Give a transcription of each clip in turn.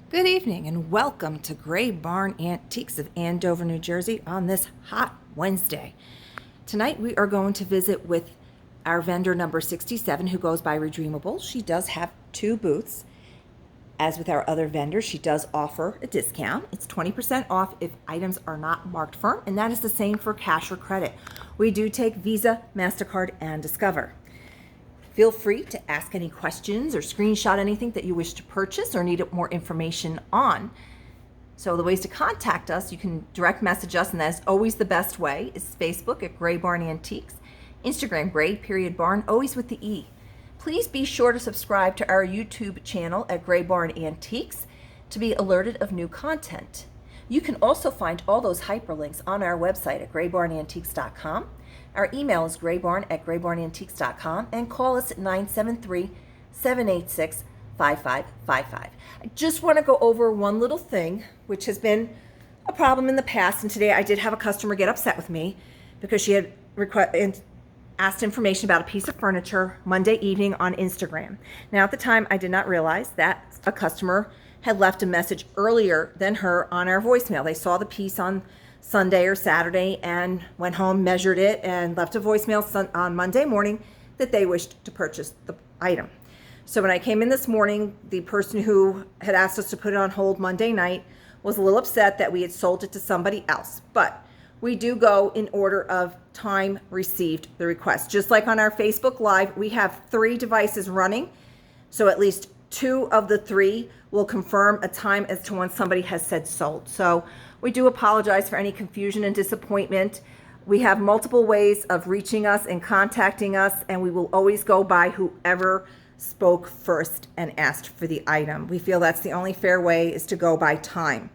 Good evening and welcome to Gray Barn Antiques of Andover, New Jersey on this hot Wednesday. Tonight we are going to visit with our vendor number 67 who goes by Redreamable. She does have two booths. As with our other vendors, she does offer a discount. It's 20% off if items are not marked firm, and that is the same for cash or credit. We do take Visa, MasterCard, and Discover. Feel free to ask any questions or screenshot anything that you wish to purchase or need more information on. So the ways to contact us, you can direct message us, and that's always the best way, is Facebook at Gray Barn Antiques, Instagram Gray_Barn, always with the E. Please be sure to subscribe to our YouTube channel at Gray Barn Antiques to be alerted of new content. You can also find all those hyperlinks on our website at graybarnantiques.com. Our email is graybarn@graybarnantiques.com, and call us at 973-786-5555. I just want to go over one little thing, which has been a problem in the past, and today I did have a customer get upset with me because she had asked information about a piece of furniture Monday evening on Instagram. Now, at the time, I did not realize that a customer had left a message earlier than her on our voicemail. They saw the piece on Sunday or Saturday and went home, measured it, and left a voicemail on Monday morning that they wished to purchase the item. So when I came in this morning, the person who had asked us to put it on hold Monday night was a little upset that we had sold it to somebody else. But we do go in order of time received the request. Just like on our Facebook Live, we have 3 devices running, so at least 2 of the 3 will confirm a time as to when somebody has said sold. So we do apologize for any confusion and disappointment. We have multiple ways of reaching us and contacting us, and we will always go by whoever spoke first and asked for the item. We feel that's the only fair way, is to go by time.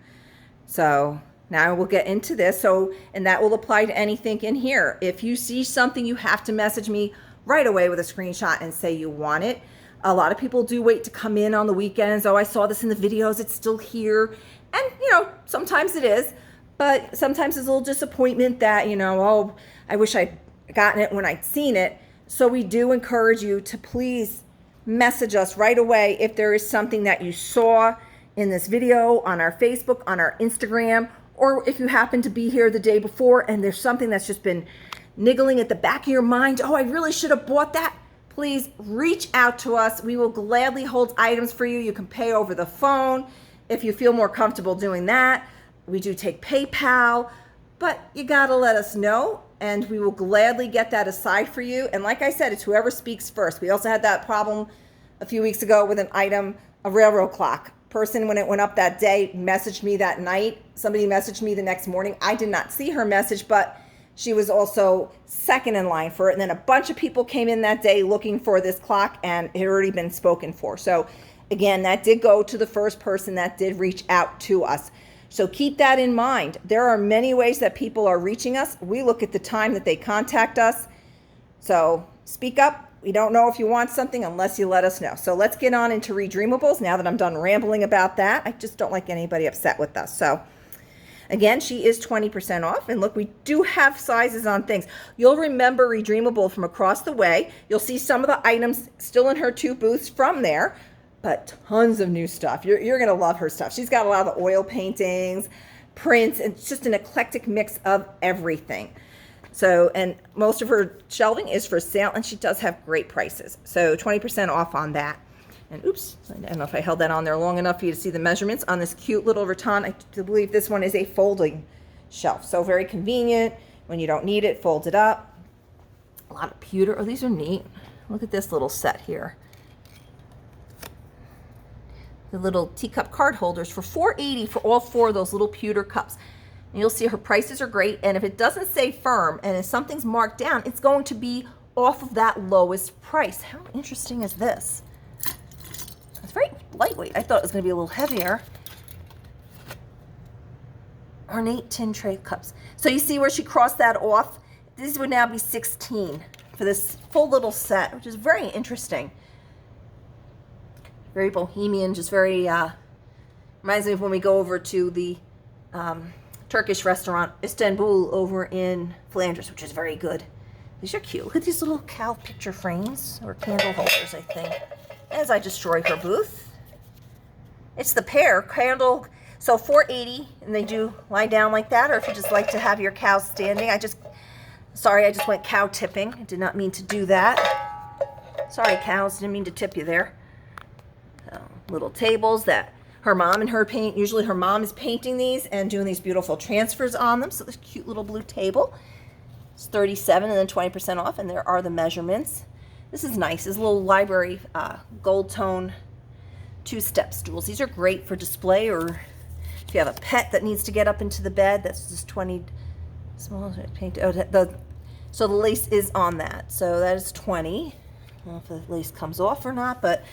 So now we'll get into this. And that will apply to anything in here. If you see something, you have to message me right away with a screenshot and say you want it. A lot of people do wait to come in on the weekends. Oh, I saw this in the videos, it's still here. And, sometimes it is, but sometimes there's a little disappointment that, oh, I wish I'd gotten it when I'd seen it. So we do encourage you to please message us right away if there is something that you saw in this video, on our Facebook, on our Instagram, or if you happen to be here the day before and there's something that's just been niggling at the back of your mind, oh, I really should have bought that. Please reach out to us. We will gladly hold items for you. You can pay over the phone if you feel more comfortable doing that. We do take PayPal, but you gotta let us know, and we will gladly get that aside for you. And like I said, it's whoever speaks first. We also had that problem a few weeks ago with an item, a railroad clock. Person, when it went up that day, messaged me that night. Somebody messaged me the next morning. I did not see her message, but she was also second in line for it. And then a bunch of people came in that day looking for this clock, and it had already been spoken for. So again, that did go to the first person that did reach out to us. So keep that in mind. There are many ways that people are reaching us. We look at the time that they contact us. So speak up. We don't know if you want something unless you let us know. So let's get on into Redreamables now that I'm done rambling about that. I just don't like anybody upset with us. So again, she is 20% off. And look, we do have sizes on things. You'll remember Redreamable from across the way. You'll see some of the items still in her 2 booths from there, but tons of new stuff. You're going to love her stuff. She's got a lot of the oil paintings, prints, and it's just an eclectic mix of everything. So, and most of her shelving is for sale, and she does have great prices. So 20% off on that. And oops, I don't know if I held that on there long enough for you to see the measurements on this cute little rattan. I do believe this one is a folding shelf. So very convenient. When you don't need it, fold it up. A lot of pewter. Oh, these are neat. Look at this little set here. The little teacup card holders for $4.80 for all 4 of those little pewter cups. And you'll see her prices are great. And if it doesn't say firm and if something's marked down, it's going to be off of that lowest price. How interesting is this? It's very lightweight. I thought it was going to be a little heavier. Ornate tin tray cups. So you see where she crossed that off? These would now be $16 for this full little set, which is very interesting. Very bohemian, just very, reminds me of when we go over to the Turkish restaurant, Istanbul, over in Flanders, which is very good. These are cute. Look at these little cow picture frames, or candle holders, I think. As I destroy her booth. It's the pear candle. So $4.80, and they do lie down like that, or if you just like to have your cows standing. Sorry, I just went cow tipping. I did not mean to do that. Sorry, cows, didn't mean to tip you there. Little tables that her mom and her paint. Usually her mom is painting these and doing these beautiful transfers on them. So this cute little blue table. It's $37 and then 20% off, and there are the measurements. This is nice. This little library gold tone 2-step stools. These are great for display, or if you have a pet that needs to get up into the bed. That's just 20 small paint. Oh, so the lace is on that. So that is 20. I don't know if the lace comes off or not, but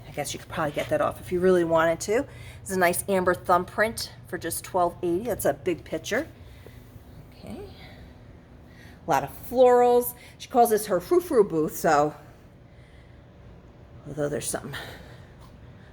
I guess you could probably get that off if you really wanted to. This is a nice amber thumbprint for just $12.80. That's a big picture. Okay. A lot of florals. She calls this her frou-frou booth, so although there's some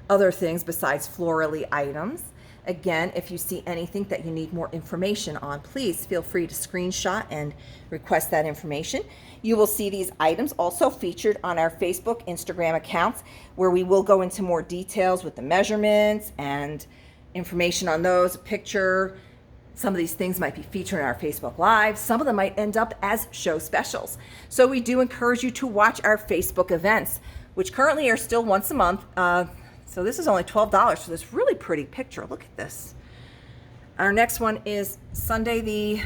other things besides florally items. Again, if you see anything that you need more information on, please feel free to screenshot and request that information. You will see these items also featured on our Facebook, Instagram accounts, where we will go into more details with the measurements and information on those, a picture. Some of these things might be featured in our Facebook Live. Some of them might end up as show specials. So we do encourage you to watch our Facebook events, which currently are still once a month. So this is only $12 for this really pretty picture. Look at this. Our next one is Sunday the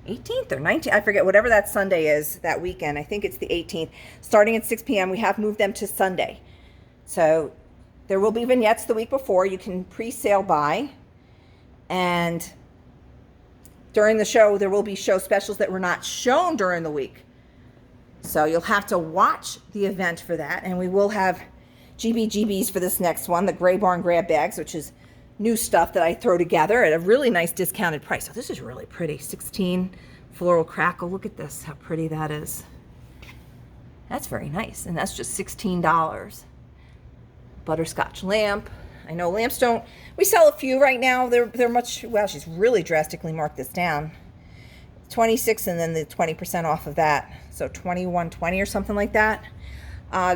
18th or 19th. I forget, whatever that Sunday is that weekend. I think it's the 18th. Starting at 6 p.m. We have moved them to Sunday. So there will be vignettes the week before. You can pre-sale buy. And during the show, there will be show specials that were not shown during the week. So you'll have to watch the event for that. And we will have GBGBs for this next one, the Gray Barn grab bags, which is new stuff that I throw together at a really nice discounted price. So this is really pretty. 16 floral crackle. Look at this, how pretty that is. That's very nice. And that's just $16. Butterscotch lamp. I know lamps don't, we sell a few right now. They're much, well, she's really drastically marked this down. 26 and then the 20% off of that. So 21.20 or something like that.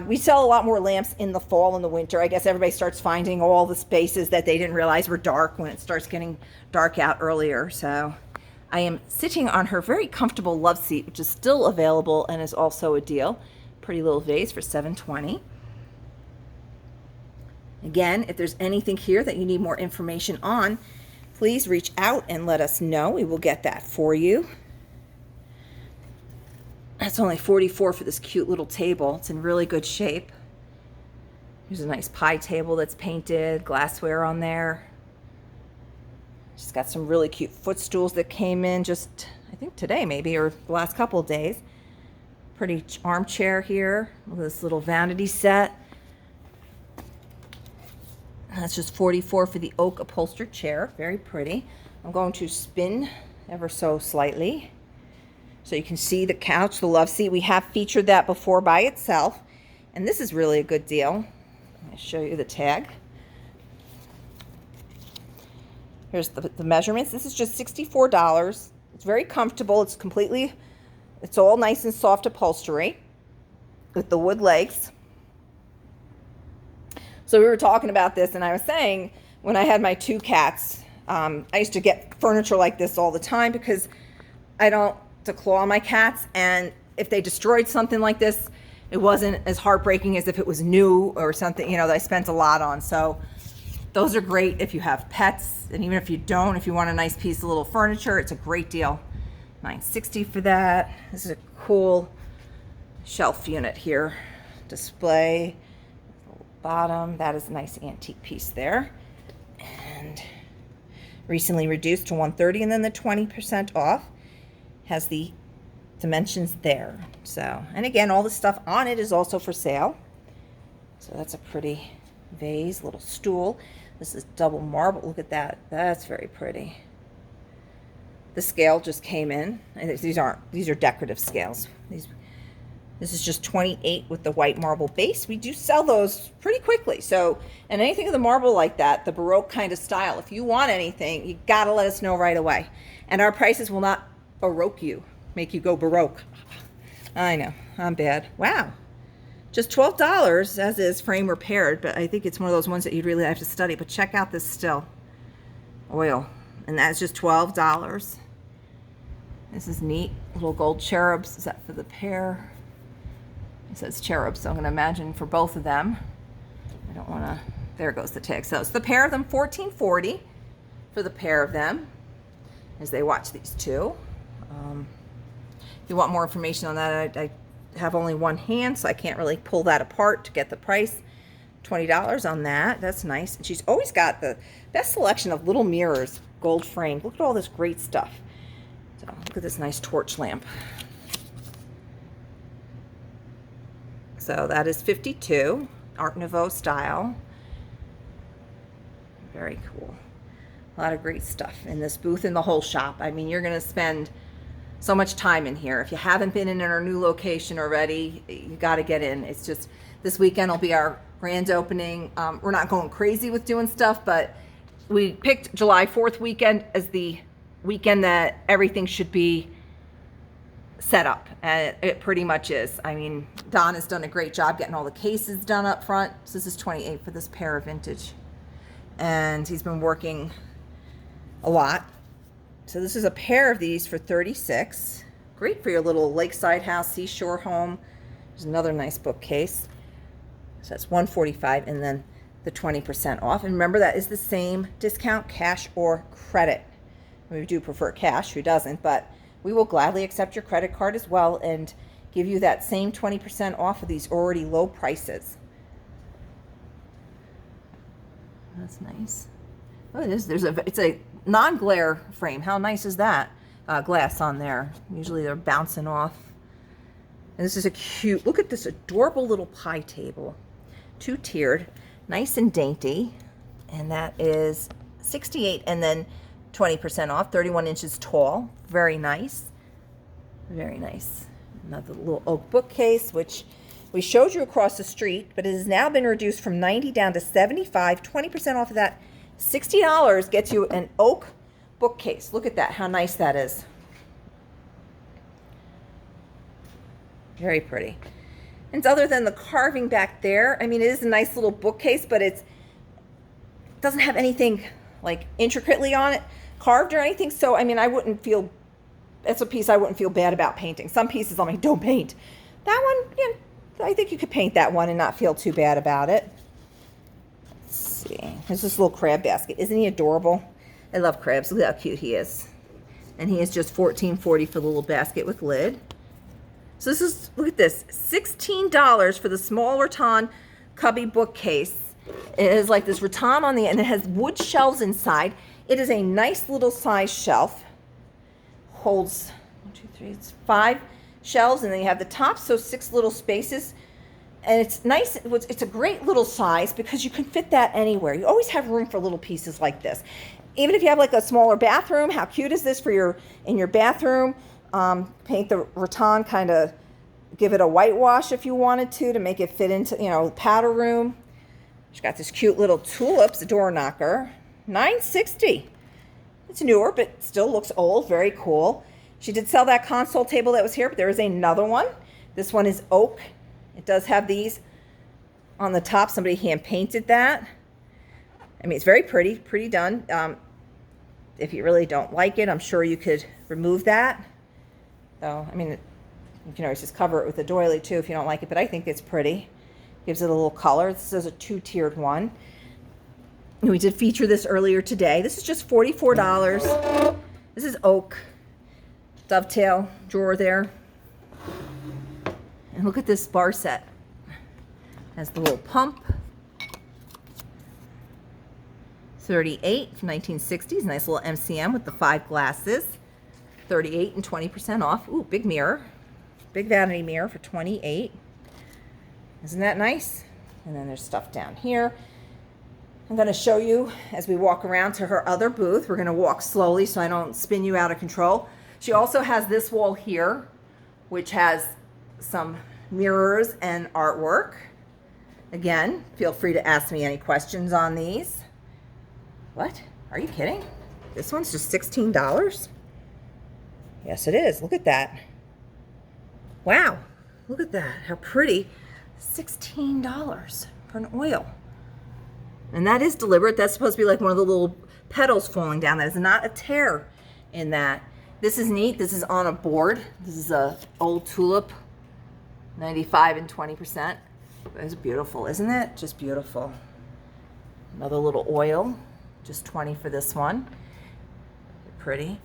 We sell a lot more lamps in the fall and the winter. I guess everybody starts finding all the spaces that they didn't realize were dark when it starts getting dark out earlier. So I am sitting on her very comfortable love seat, which is still available and is also a deal. Pretty little vase for $7.20. Again, if there's anything here that you need more information on, please reach out and let us know. We will get that for you. That's only $44 for this cute little table. It's in really good shape. Here's a nice pie table that's painted, glassware on there. She's got some really cute footstools that came in just, I think today maybe, or the last couple of days. Pretty armchair here with this little vanity set. That's just $44 for the oak upholstered chair. Very pretty. I'm going to spin ever so slightly so you can see the couch, the love seat. We have featured that before by itself, and this is really a good deal. I'll show you the tag. Here's the measurements. This is just $64. It's very comfortable. It's all nice and soft upholstery with the wood legs. So we were talking about this, and I was saying when I had my 2 cats, I used to get furniture like this all the time because I don't to claw my cats, and if they destroyed something like this, it wasn't as heartbreaking as if it was new or something, you know, that I spent a lot on. So those are great if you have pets, and even if you don't, if you want a nice piece of little furniture, it's a great deal. $9.60 for that. This is a cool shelf unit here. Display. Bottom, that is a nice antique piece there, and recently reduced to $130, and then the 20% off has the dimensions there. So, and again, all the stuff on it is also for sale. So that's a pretty vase, little stool. This is double marble. Look at that. That's very pretty. The scale just came in. And these are decorative scales. This is just $28 with the white marble base. We do sell those pretty quickly. So, and anything of the marble like that, the Baroque kind of style, if you want anything, you gotta let us know right away. And our prices will not Baroque you, make you go Baroque. I know, I'm bad. Wow, Just $12 as is, frame repaired, but I think it's one of those ones that you'd really have to study. But check out this still oil, and that's just $12. This is neat. Little gold cherubs. Is that for the pair? It says cherubs, so I'm going to imagine for both of them. I don't want to. There goes the tag. So it's the pair of them, $14.40 for the pair of them as they watch these two. If you want more information on that, I have only one hand, so I can't really pull that apart to get the price. $20 on that. That's nice. And she's always got the best selection of little mirrors, gold framed. Look at all this great stuff. So look at this nice torch lamp. So that is $52, Art Nouveau style. Very cool. A lot of great stuff in this booth in the whole shop. I mean, you're going to spend so much time in here. If you haven't been in our new location already, you got to get in. It's just, this weekend will be our grand opening. We're not going crazy with doing stuff, but we picked July 4th weekend as the weekend that everything should be set up, and it pretty much is. I mean, Don has done a great job getting all the cases done up front. So this is $28 for this pair of vintage, and he's been working a lot. So this is a pair of these for $36. Great for your little lakeside house, seashore home. There's another nice bookcase. So that's $145, and then the 20% off. And remember, that is the same discount, cash or credit. We do prefer cash, who doesn't? But we will gladly accept your credit card as well and give you that same 20% off of these already low prices. That's nice. Oh, it is. It's a non-glare frame. How nice is that? Glass on there. Usually they're bouncing off. And this is a cute, look at this adorable little pie table. Two-tiered, nice and dainty. And that is $68, and then 20% off, 31 inches tall. Very nice. Very nice. Another little oak bookcase, which we showed you across the street, but it has now been reduced from 90 down to 75, 20% off of that. $60 gets you an oak bookcase. Look at that, how nice that is. Very pretty. And other than the carving back there, I mean, it is a nice little bookcase, but it doesn't have anything like intricately on it, carved or anything. So, I mean, I wouldn't feel, that's a piece I wouldn't feel bad about painting. Some pieces I'm like, don't paint. That one, yeah, I think you could paint that one and not feel too bad about it. Let's see. There's this little crab basket. Isn't he adorable? I love crabs. Look how cute he is. And he is just $14.40 for the little basket with lid. So this is, look at this, $16 for the small rattan cubby bookcase. It is like this rattan on the end. It has wood shelves inside. It is a nice little size shelf. Holds 1, 2, 3, it's 5 shelves, and then you have the top, so 6 little spaces. And it's nice. It's a great little size because you can fit that anywhere. You always have room for little pieces like this. Even if you have like a smaller bathroom, how cute is this for in your bathroom? Paint the rattan, kind of give it a whitewash if you wanted to make it fit into, the powder room. She's got this cute little tulips door knocker, $9.60. It's newer, but still looks old. Very cool. She did sell that console table that was here, but there is another one. This one is oak. It does have these on the top. Somebody hand painted that. I mean, it's very pretty done. If you really don't like it, I'm sure you could remove that. So, I mean, you can always just cover it with a doily too if you don't like it, but I think it's pretty. Gives it a little color. This is a 2-tiered one. And we did feature this earlier today. This is just $44. This is oak. Dovetail drawer there. And look at this bar set. Has the little pump. 38 from 1960s. Nice little MCM with the 5 glasses. 38 and 20% off. Ooh, big mirror. Big vanity mirror for 28. Isn't that nice? And then there's stuff down here. I'm going to show you as we walk around to her other booth. We're going to walk slowly so I don't spin you out of control. She also has this wall here, which has some mirrors and artwork. Again, feel free to ask me any questions on these. What? Are you kidding? This one's just $16? Yes, it is. Look at that. Wow. Look at that. How pretty. $16 for an oil. And that is deliberate. That's supposed to be like one of the little petals falling down. That is not a tear in that. This is neat. This is on a board. This is a old tulip, 95 and 20%. It's beautiful, isn't it? Just beautiful. Another little oil, just 20 for this one. Pretty.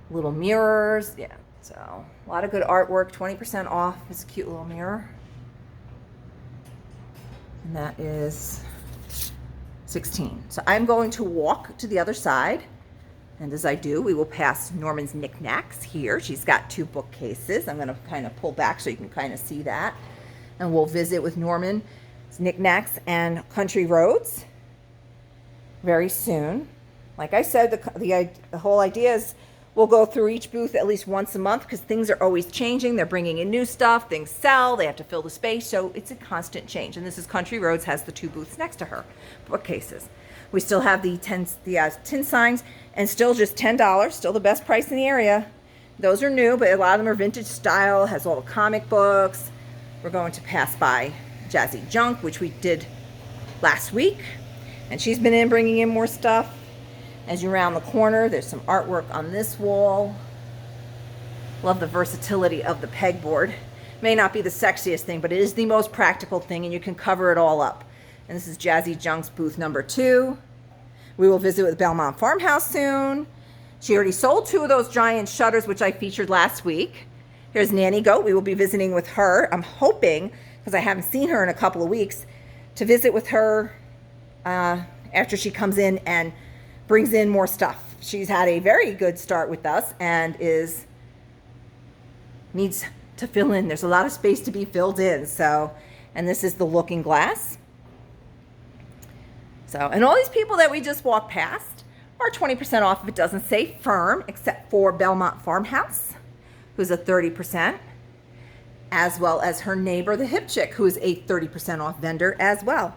Little mirrors, yeah. So a lot of good artwork, 20% off. It's a cute little mirror. And that is 16. So I'm going to walk to the other side. And as I do, we will pass Norman's knickknacks here. She's got 2 bookcases. I'm going to kind of pull back so you can kind of see that. And we'll visit with Norman's knickknacks and Country Roads very soon. Like I said, the whole idea is we'll go through each booth at least once a month because things are always changing. They're bringing in new stuff. Things sell. They have to fill the space. So it's a constant change. And this is Country Roads, has the 2 booths next to her, bookcases. We still have the tin signs and still just $10, still the best price in the area. Those are new, but a lot of them are vintage style, has all the comic books. We're going to pass by Jazzy Junk, which we did last week. And she's been in bringing in more stuff. As you round the corner, there's some artwork on this wall. Love the versatility of the pegboard. May not be the sexiest thing, but it is the most practical thing, and you can cover it all up. And this is Jazzy Junk's booth number 2. We will visit with Belmont Farmhouse soon. She already sold 2 of those giant shutters, which I featured last week. Here's Nanny Goat. We will be visiting with her. I'm hoping, because I haven't seen her in a couple of weeks, to visit with her after she comes in and brings in more stuff. She's had a very good start with us and needs to fill in. There's a lot of space to be filled in. So, and this is the Looking Glass. So, and all these people that we just walked past are 20% off if it doesn't say firm, except for Belmont Farmhouse, who's a 30%, as well as her neighbor, the Hip Chick, who is a 30% off vendor as well.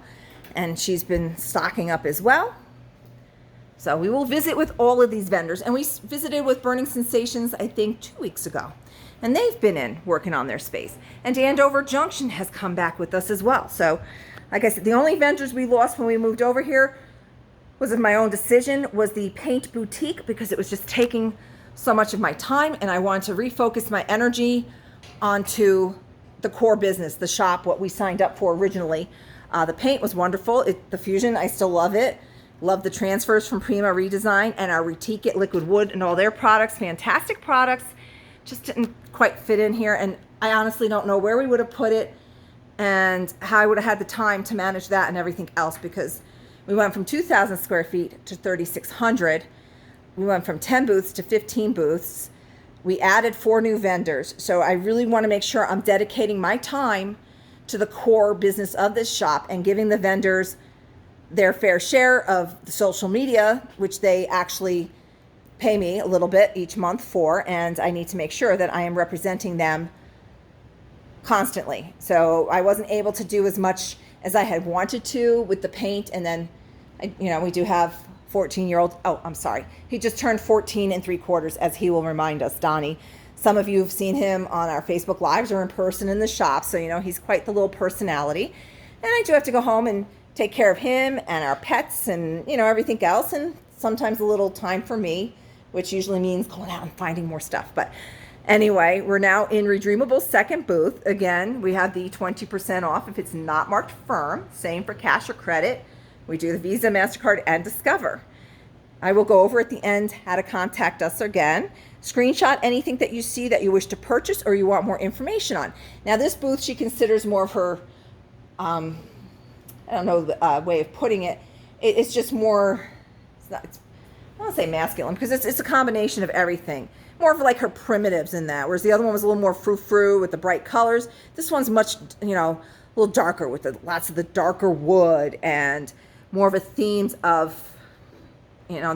And she's been stocking up as well. So we will visit with all of these vendors. And we visited with Burning Sensations, I think, 2 weeks ago. And they've been in working on their space. And Andover Junction has come back with us as well. So, like I said, the only vendors we lost when we moved over here was of my own decision, was the paint boutique, because it was just taking so much of my time. And I wanted to refocus my energy onto the core business, the shop, what we signed up for originally. The paint was wonderful. The Fusion, I still love it. Love the transfers from Prima Redesign and our Retique It Liquid Wood and all their products. Fantastic products. Just didn't quite fit in here. And I honestly don't know where we would have put it and how I would have had the time to manage that and everything else, because we went from 2,000 square feet to 3,600. We went from 10 booths to 15 booths. We added 4 new vendors. So I really want to make sure I'm dedicating my time to the core business of this shop and giving the vendors their fair share of the social media, which they actually pay me a little bit each month for, and I need to make sure that I am representing them constantly. So I wasn't able to do as much as I had wanted to with the paint, and then, we do have 14-year-old, he just turned 14 and 3/4, as he will remind us, Donnie. Some of you have seen him on our Facebook Lives or in person in the shop, so he's quite the little personality. And I do have to go home and take care of him and our pets and, everything else, and sometimes a little time for me, which usually means going out and finding more stuff. But anyway, we're now in Redreamable's second booth. Again, we have the 20% off if it's not marked firm. Same for cash or credit. We do the Visa, MasterCard, and Discover. I will go over at the end how to contact us again. Screenshot anything that you see that you wish to purchase or you want more information on. Now, this booth she considers more of her, I don't know the way of putting it. It's just more, I don't want to say masculine, because it's a combination of everything. More of like her primitives in that, whereas the other one was a little more frou-frou with the bright colors. This one's much, a little darker with lots of the darker wood and more of a themes of,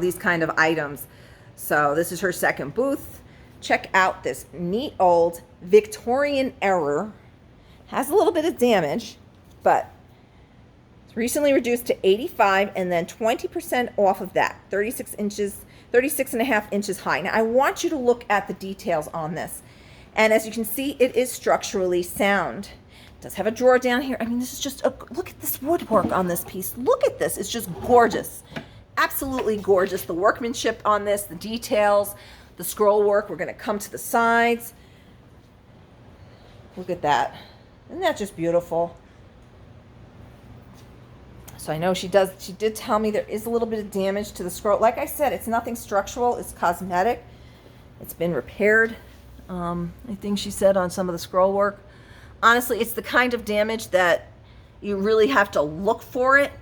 these kind of items. So this is her second booth. Check out this neat old Victorian era. Has a little bit of damage, but it's recently reduced to 85 and then 20% off of that, 36 and a half inches high. Now I want you to look at the details on this. And as you can see, it is structurally sound. It does have a drawer down here. I mean, this is just look at this woodwork on this piece. Look at this. It's just gorgeous. Absolutely gorgeous. The workmanship on this, the details, the scroll work. We're going to come to the sides. Look at that. Isn't that just beautiful? So I know she did tell me there is a little bit of damage to the scroll. Like I said, it's nothing structural. It's cosmetic. It's been repaired. I think she said on some of the scroll work. Honestly, it's the kind of damage that you really have to look for it.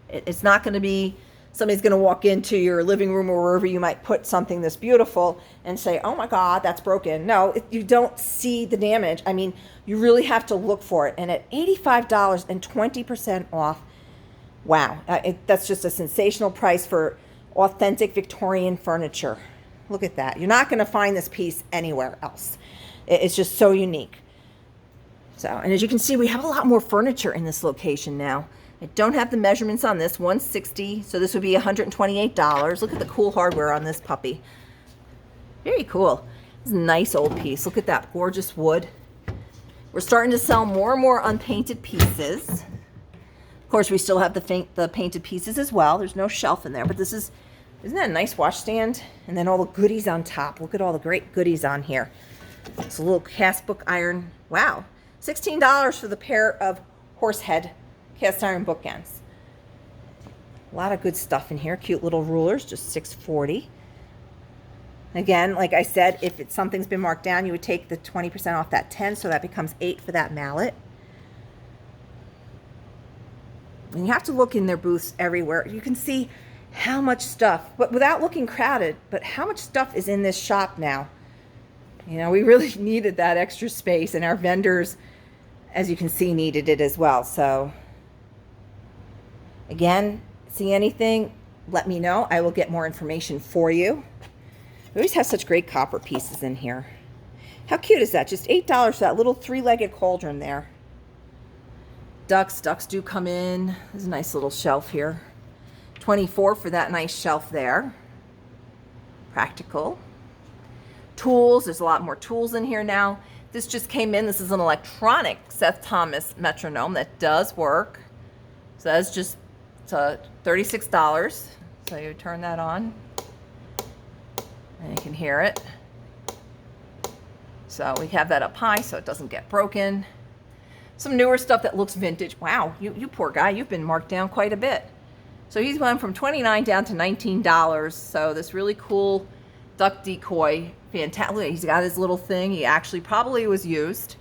It's not going to be somebody's going to walk into your living room or wherever you might put something this beautiful and say, oh my God, that's broken. No, you don't see the damage. I mean, you really have to look for it. And at $85 and 20% off, wow, that's just a sensational price for authentic Victorian furniture. Look at that. You're not going to find this piece anywhere else. It's just so unique. So, and as you can see, we have a lot more furniture in this location now. I don't have the measurements on this, $160, so this would be $128. Look at the cool hardware on this puppy. Very cool. This is a nice old piece. Look at that gorgeous wood. We're starting to sell more and more unpainted pieces. Of course, we still have the painted pieces as well. There's no shelf in there, but isn't that a nice washstand? And then all the goodies on top. Look at all the great goodies on here. It's a little cast book iron. Wow. $16 for the pair of horsehead cast iron bookends. A lot of good stuff in here. Cute little rulers, just $6.40. Again, like I said, if something's been marked down, you would take the 20% off that 10, so that becomes $8 for that mallet. And you have to look in their booths everywhere. You can see how much stuff, but without looking crowded, but how much stuff is in this shop now. You know, we really needed that extra space, and our vendors, as you can see, needed it as well. So again, see anything, let me know. I will get more information for you. We always have such great copper pieces in here. How cute is that? Just $8 for that little three-legged cauldron there. Ducks do come in. There's a nice little shelf here. $24 for that nice shelf there. Practical. Tools, there's a lot more tools in here now. This just came in. This is an electronic Seth Thomas metronome that does work. So that's just $36. So you turn that on and you can hear it. So we have that up high so it doesn't get broken. Some newer stuff that looks vintage. Wow, you poor guy, you've been marked down quite a bit. So he's went from $29 down to $19. So this really cool duck decoy, fantastic. He's got his little thing. He actually probably was used.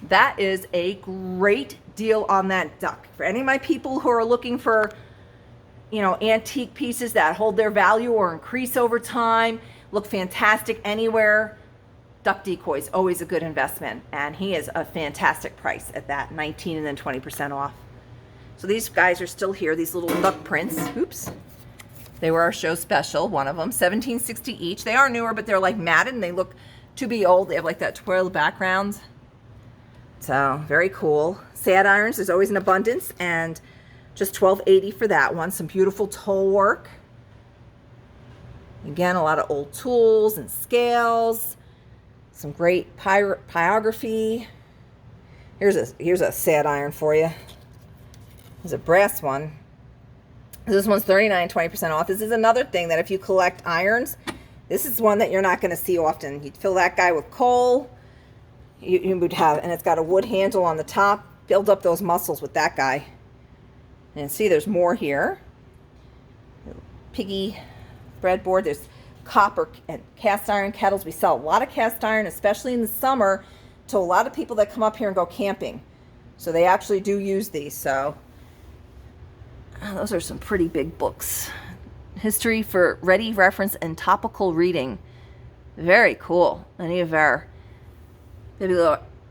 That is a great deal on that duck. For any of my people who are looking for, you know, antique pieces that hold their value or increase over time, look fantastic anywhere, duck decoy is always a good investment. And he is a fantastic price at that, 19 and then 20% off. So these guys are still here, these little duck prints. Oops. They were our show special, one of them, $17.60 each. They are newer, but they're like matted and they look to be old. They have like that twirl background. So very cool. Sad irons, there's always an abundance, and just $12.80 for that one. Some beautiful toll work. Again, a lot of old tools and scales. Some great pyrography. Here's a sad iron for you. There's a brass one. This one's $39, 20% off. This is another thing that if you collect irons, this is one that you're not going to see often. You'd fill that guy with coal. You would have, and it's got a wood handle on the top. Build up those muscles with that guy. And see, there's more here. Piggy breadboard. There's copper and cast iron kettles. We sell a lot of cast iron, especially in the summer, to a lot of people that come up here and go camping. So they actually do use these. So those are some pretty big books. History for ready reference and topical reading. Very cool. Any of our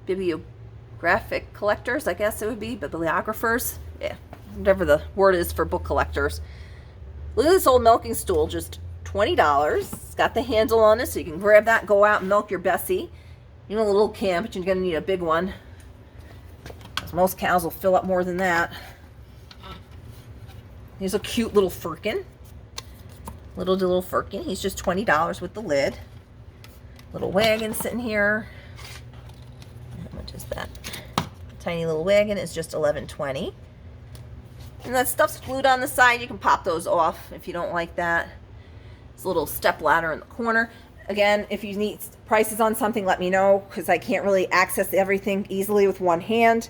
bibliographic collectors, I guess it would be, bibliographers. Yeah, whatever the word is for book collectors. Look at this old milking stool, just $20. It's got the handle on it, so you can grab that and go out and milk your Bessie. You know, a little camp, but you're going to need a big one. Because most cows will fill up more than that. Here's a cute little firkin. Little firkin. He's just $20 with the lid. Little wagon sitting here. How much is that? Tiny little wagon is just $11.20. And that stuff's glued on the side. You can pop those off if you don't like that. It's a little step ladder in the corner. Again, if you need prices on something, let me know, because I can't really access everything easily with one hand.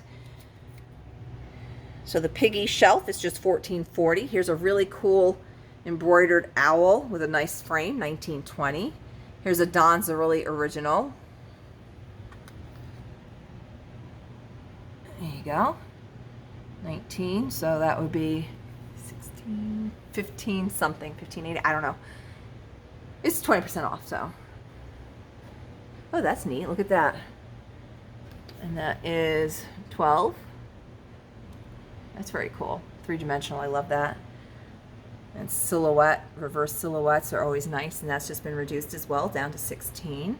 So the piggy shelf is just $14.40. Here's a really cool embroidered owl with a nice frame, $19.20. Here's a Don's really original. There you go. 19, so that would be 16, 15 something, 15.80, I don't know. It's 20% off, so. Oh, that's neat. Look at that. And that is 12. That's very cool. Three-dimensional. I love that. And silhouette, reverse silhouettes are always nice, and that's just been reduced as well, down to 16.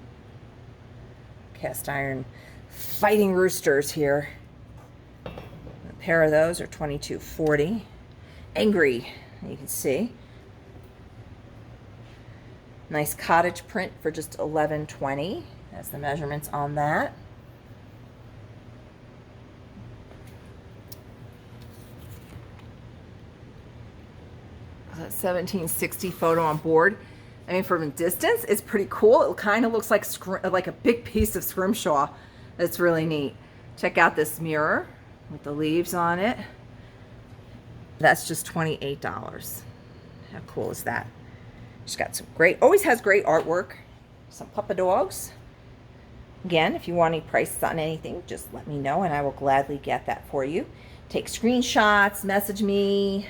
Cast iron fighting roosters here. A pair of those are $22.40. Angry, you can see. Nice cottage print for just $11.20. That's the measurements on that. That 1760 photo on board. I mean, from a distance, it's pretty cool. It kind of looks like a big piece of scrimshaw. It's really neat. Check out this mirror with the leaves on it. That's just $28. How cool is that? She's got some great, always has great artwork. Some puppy dogs. Again, if you want any prices on anything, just let me know and I will gladly get that for you. Take screenshots, message me.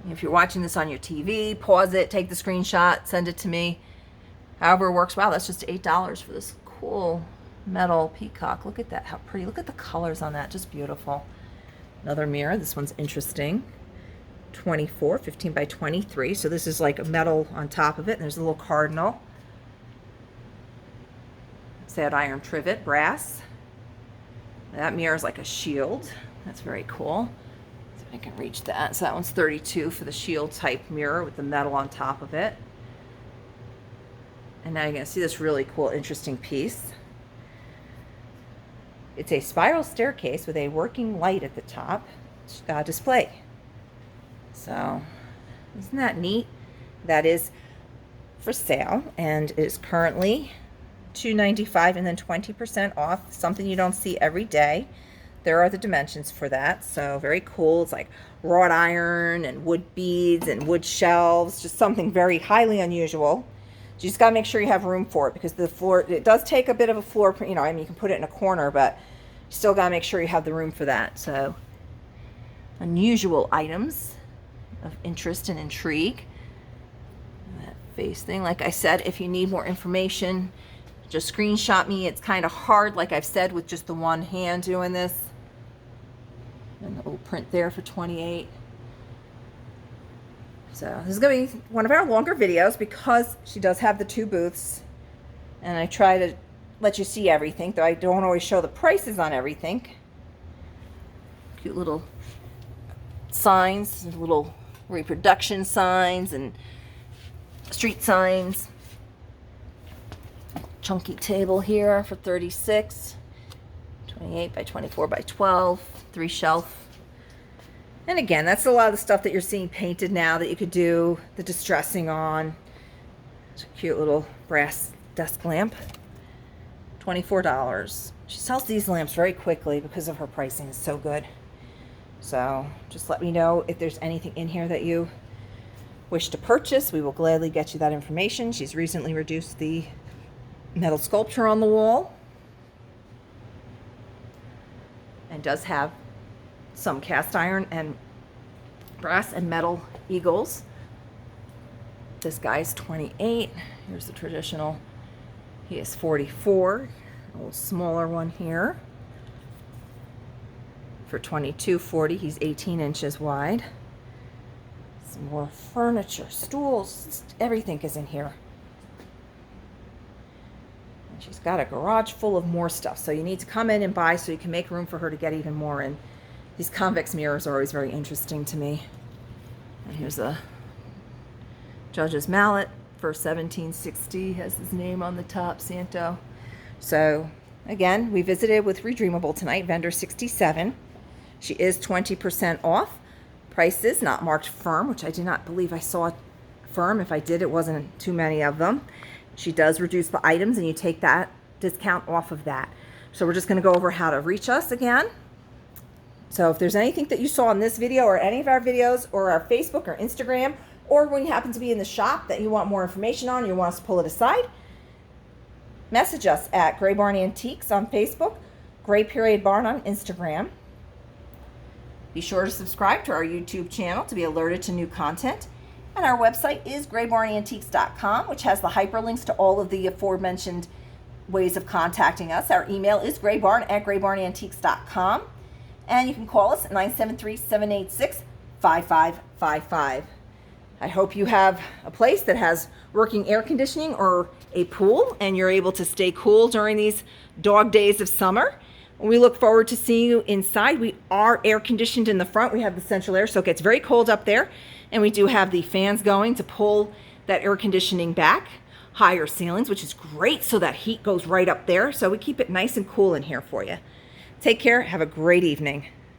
If you're watching this on your TV, pause it, take the screenshot, send it to me. However it works. Wow, that's just $8 for this cool metal peacock. Look at that, how pretty. Look at the colors on that, just beautiful. Another mirror, this one's interesting. 24, 15 by 23. So this is like a metal on top of it, and there's a little cardinal. Sad iron trivet, brass. That mirror is like a shield. That's very cool. So I can reach that. So that one's 32 for the shield type mirror with the metal on top of it. And now you're going to see this really cool, interesting piece. It's a spiral staircase with a working light at the top display. So, isn't that neat? That is for sale and is currently $295 and then 20% off. Something you don't see every day. There are the dimensions for that. So very cool. It's like wrought iron and wood beads and wood shelves. Just something very highly unusual. You just got to make sure you have room for it because the floor, it does take a bit of a floor, you know, I mean, you can put it in a corner, but you still got to make sure you have the room for that. So, unusual items of interest and intrigue. That face thing, like I said, if you need more information, just screenshot me. It's kind of hard, like I've said, with just the one hand doing this. And the little print there for 28. So this is going to be one of our longer videos because she does have the two booths. And I try to let you see everything, though I don't always show the prices on everything. Cute little signs, little reproduction signs and street signs. Chunky table here for $36. 28 by 24 by 12. 3 shelf. And again, that's a lot of the stuff that you're seeing painted now that you could do the distressing on. It's a cute little brass desk lamp. $24. She sells these lamps very quickly because of her pricing is so good. So just let me know if there's anything in here that you wish to purchase. We will gladly get you that information. She's recently reduced the metal sculpture on the wall. And does have some cast iron and brass and metal eagles. This guy's 28. Here's the traditional. He is 44. A little smaller one here. For $22.40. He's 18 inches wide. Some more furniture, stools, everything is in here. And she's got a garage full of more stuff. So you need to come in and buy so you can make room for her to get even more in. These convex mirrors are always very interesting to me. And here's a judge's mallet. for $17.60. Has his name on the top, Santo. So again, we visited with Redreamable tonight, vendor 67. She is 20% off. Prices not marked firm, which I do not believe I saw firm. If I did, it wasn't too many of them. She does reduce the items, and you take that discount off of that. So we're just going to go over how to reach us again. So if there's anything that you saw in this video or any of our videos or our Facebook or Instagram, or when you happen to be in the shop that you want more information on, you want us to pull it aside, message us at Gray Barn Antiques on Facebook, Gray.Barn on Instagram. Be sure to subscribe to our YouTube channel to be alerted to new content. And our website is graybarnantiques.com, which has the hyperlinks to all of the aforementioned ways of contacting us. Our email is graybarn@graybarnantiques.com. And you can call us at 973-786-5555. I hope you have a place that has working air conditioning or a pool, and you're able to stay cool during these dog days of summer. We look forward to seeing you inside. We are air conditioned in the front. We have the central air, so it gets very cold up there. And we do have the fans going to pull that air conditioning back. Higher ceilings, which is great, so that heat goes right up there. So we keep it nice and cool in here for you. Take care. Have a great evening.